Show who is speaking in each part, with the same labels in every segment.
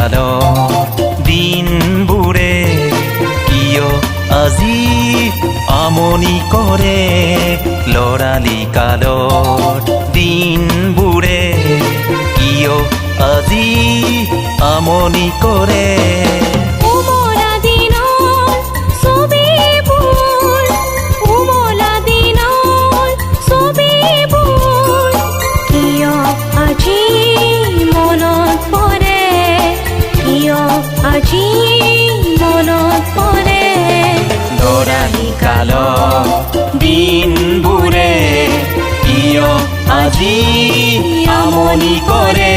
Speaker 1: কালত দিনবোৰে কিয় আজি আমনি কৰে লৰালি কালত দিনবোৰে কিয় আজি আমনি কৰে লৰালি কালত দিনবোৰে কিয় আজি আমনি কৰে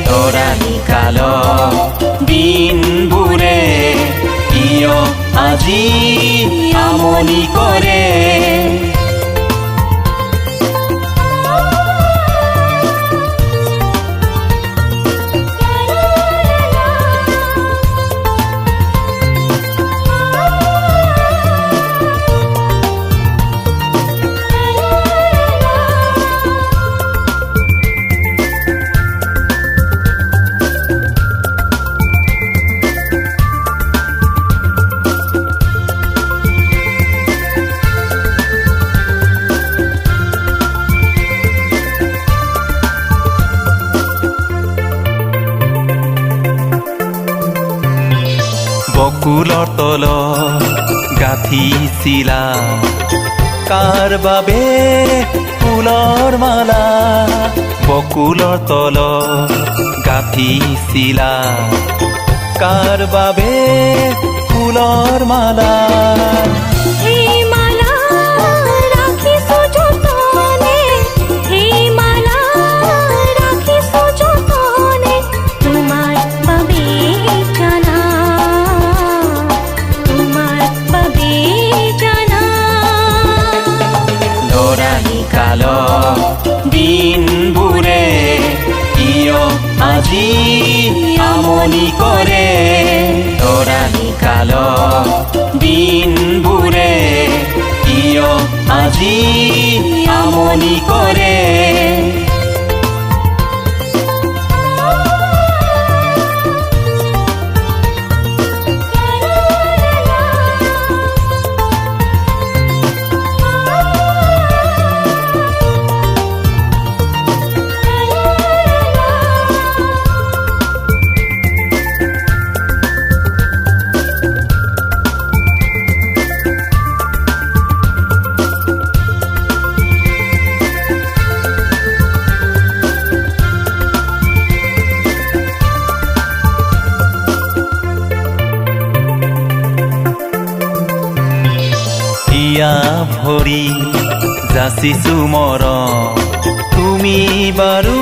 Speaker 1: লৰালি কালত দিনবোৰে কিয় আজি আমনি কৰে বকুলৰ তলত গাঁঠিছিলা কাৰ বাবে ফুলৰ মালা বকুলৰ তলত গাঁঠিছিলা কাৰ বাবে ফুলৰ মালা দিনবোৰে কিয় আজি আমনি কৰে লৰালি কালত দিনবোৰে কিয় আজি আমনি কৰে ভৰি যাচিছো মৰম তুমি বাৰু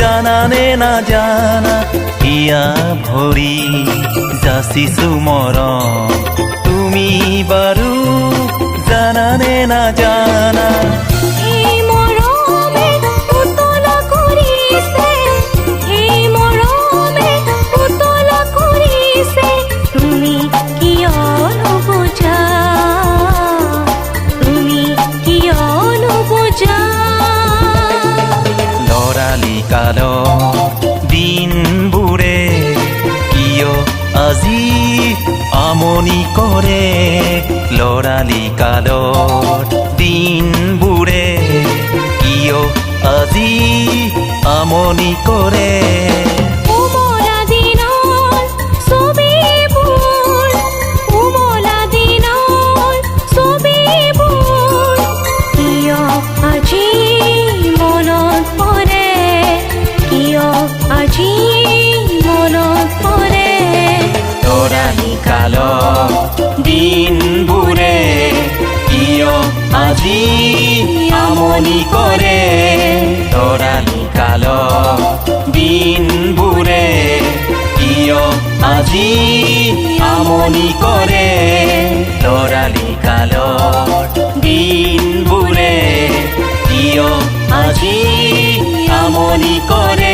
Speaker 1: জানানে নাজানা ইয়া ভৰি যাচিছো মৰম তুমি বাৰু জানানে নাজানা কালত দিনবোৰে কিয় আজি আমনি কৰে লৰালি কালত দিনবোৰে কিয় আজি আমনি কৰে দিনবোৰে কিয় আজি আমনি কৰে লৰালি কালত দিনবোৰে কিয় আজি আমনি কৰে লৰালি কালত দিনবোৰে কিয় আজি আমনি কৰে